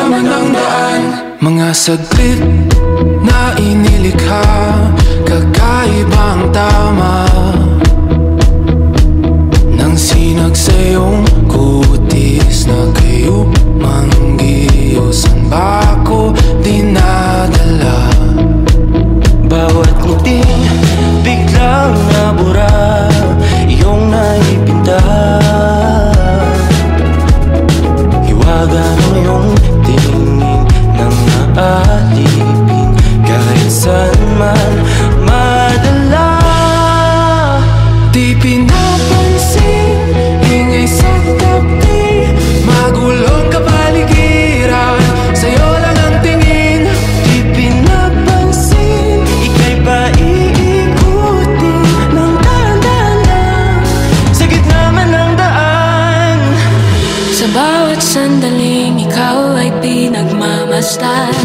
naman ang daan. Mga saglit na inilikha, kakaibang tama nang sinag sa iyong kutis na kayo manggiyo. San ba ako dinadala? Bawat ngiting biglang nabura, iyong naipinta. Hiwaga ng iyong tingin nang naalipin, kahit saan man madala. Di pinapansin, ingay sa tabi, magulong kapaligiran, sa'yo lang ang tingin. Di pinapansin, ika'y paiikutin ng dahan-dahan lang, sa gitna man ng daan. Sa bawat sandaling ikaw ay pinagmamasdan,